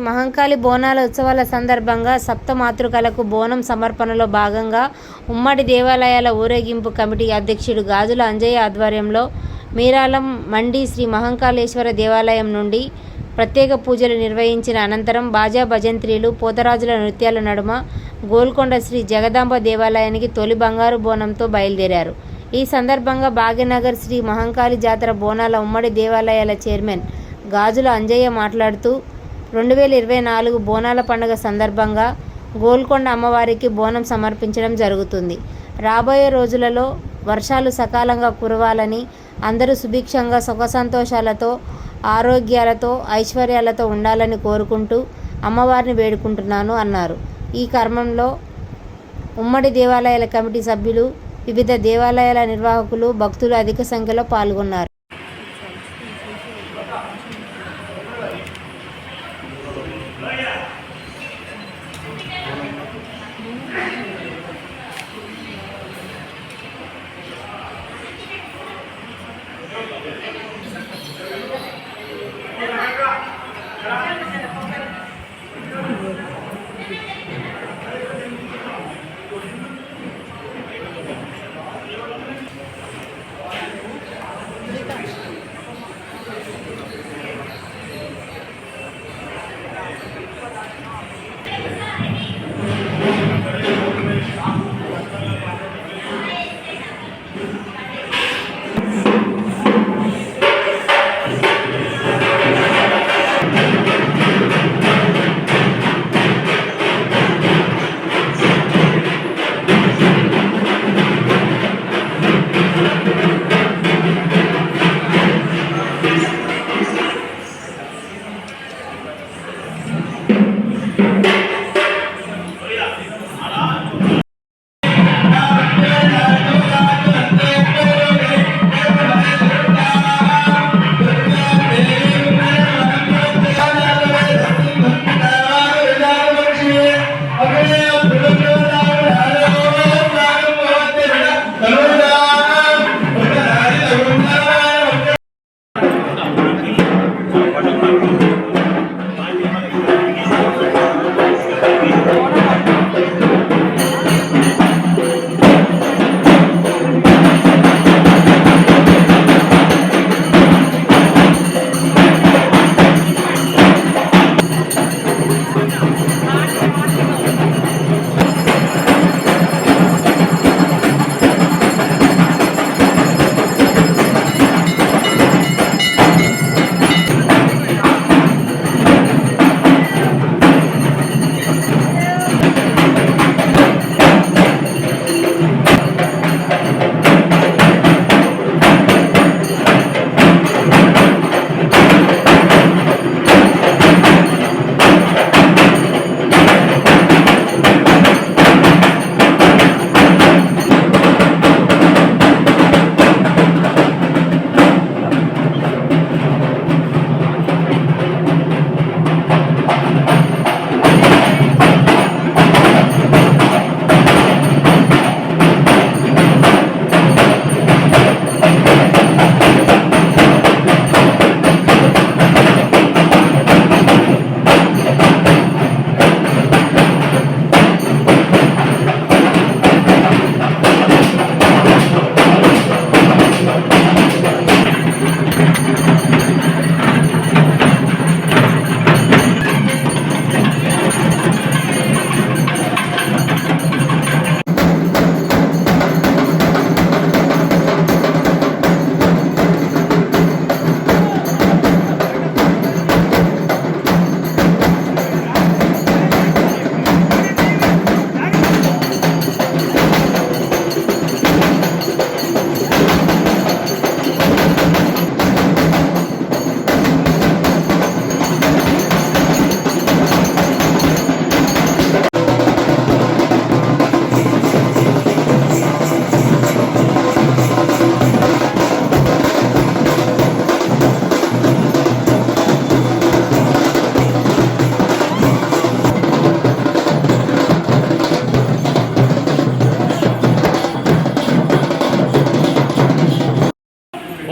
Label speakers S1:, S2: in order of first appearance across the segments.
S1: మహంకాళి బోనాల ఉత్సవాల సందర్భంగా సప్తమాతృకలకు బోనం సమర్పణలో భాగంగా ఉమ్మడి దేవాలయాల ఊరేగింపు కమిటీ అధ్యక్షుడు గాజుల అంజయ్య ఆధ్వర్యంలో మీరాలం మండి శ్రీ మహంకాళేశ్వర దేవాలయం నుండి ప్రత్యేక పూజలు నిర్వహించిన అనంతరం బాజా భజంత్రీలు పోతరాజుల నృత్యాల నడుమ గోల్కొండ శ్రీ జగదాంబ దేవాలయానికి తొలి బంగారు బోనంతో బయలుదేరారు. ఈ సందర్భంగా భాగ్యనగర్ శ్రీ మహంకాళి జాతర బోనాల ఉమ్మడి దేవాలయాల చైర్మన్ గాజుల అంజయ్య మాట్లాడుతూ 2024 బోనాల పండుగ సందర్భంగా గోల్కొండ అమ్మవారికి బోనం సమర్పించడం జరుగుతుంది. రాబోయే రోజులలో వర్షాలు సకాలంగా కురవాలని, అందరూ సుభిక్షంగా సుఖ సంతోషాలతో ఆరోగ్యాలతో ఐశ్వర్యాలతో ఉండాలని కోరుకుంటూ అమ్మవారిని వేడుకుంటున్నాను అన్నారు. ఈ క్రమంలో ఉమ్మడి దేవాలయాల కమిటీ సభ్యులు, వివిధ దేవాలయాల నిర్వాహకులు, భక్తులు అధిక సంఖ్యలో పాల్గొన్నారు.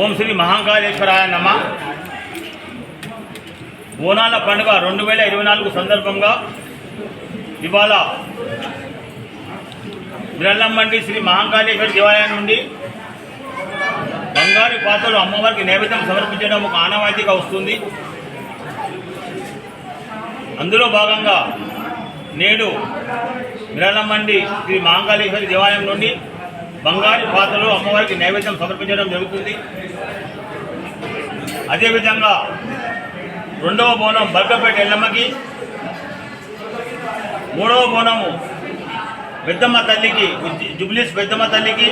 S2: ఓం శ్రీ మహాకాళేశ్వరాయ నమః. బోనాల పండుగ 2024 సందర్భంగా ఇవాళ మిరళంమండి శ్రీ మహాకాళేశ్వరి దేవాలయం నుండి బంగారు పాత్రలు అమ్మవారికి నైవేద్యం సమర్పించడం ఒక ఆనవాయితీగా వస్తుంది. అందులో భాగంగా నేడు మిరళంమండి శ్రీ మహాకాళేశ్వరి దేవాలయం నుండి బంగారు పాత్రలు అమ్మవారికి నైవేద్యం సమర్పించడం జరుగుతుంది. అదేవిధంగా రెండవ బోనం బల్కపేట ఎల్లమ్మకి, మూడవ బోనము పెద్దమ్మ తల్లికి, జుబ్లీస్ పెద్దమ్మ తల్లికి,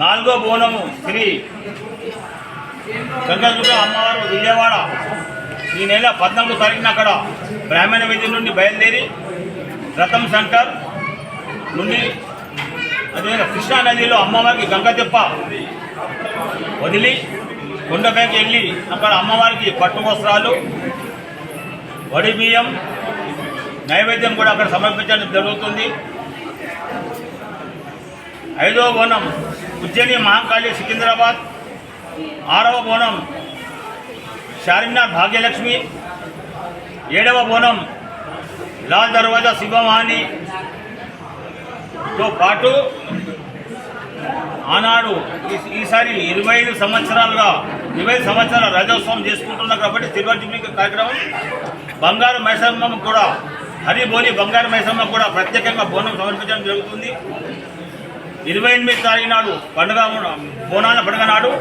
S2: నాలుగో బోనము శ్రీ గంగదుర్గ అమ్మవారు విజయవాడ ఈ నెల 14వ తారీఖున అక్కడ బ్రాహ్మణ వీధి నుండి బయలుదేరి రతం శంకర్ నుండి అదేవిధంగా కృష్ణానదిలో అమ్మవారికి గంగదెప్ప వదిలి కొండపైకి వెళ్ళి అక్కడ అమ్మవారికి పట్టు వస్త్రాలు, వడి బియ్యం నైవేద్యం కూడా అక్కడ సమర్పించడం జరుగుతుంది. 5వ బోనం ఉజ్జయిని మహాకాళి సికింద్రాబాద్, 6వ బోనం చార్మినార్ భాగ్యలక్ష్మి, 7వ బోనం లాల్ దర్వాజా శివవాహినితో పాటు ఆనాడు ఈసారి 25 సంవత్సరాల రాజోత్సవం చేసుకుంటున్నాం కాబట్టి సిల్వర్ జూబ్లీ కార్యక్రమం బంగారు మైసమ్మ కూడా హరిబోలి బంగారు మైసమ్మ కూడా ప్రత్యేకంగా బోనం సమర్పించడం జరుగుతుంది. 28 తారీఖు నాడు బోనాల పండుగ నాడు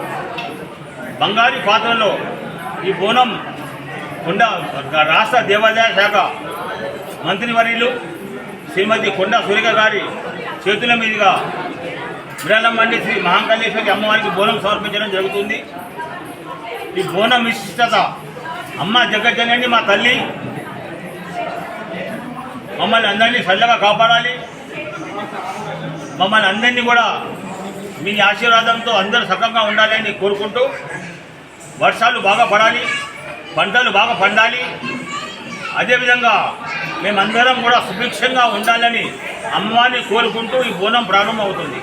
S2: బంగారు పాత్రలో ఈ బోనం రాష్ట్ర దేవాదాయ శాఖ మంత్రివర్యులు శ్రీమతి కొండా సురేఖ గారి చేతుల మీదుగా మిరళంమండి శ్రీ మహాకాళేశ్వరి అమ్మవారికి బోనం సమర్పించడం జరుగుతుంది. ఈ బోనం విశిష్టత అమ్మ జగజ్జనని మా తల్లి మమ్మల్ని అందరినీ చల్లగా కాపాడాలి, మమ్మల్ని అందరినీ కూడా మీ ఆశీర్వాదంతో అందరూ సక్రమంగా ఉండాలని కోరుకుంటూ వర్షాలు బాగా పడాలి, పంటలు బాగా పండాలి, అదేవిధంగా మేమందరం కూడా సుభిక్షంగా ఉండాలని అమ్మవారిని కోరుకుంటూ ఈ బోనం ప్రారంభమవుతుంది.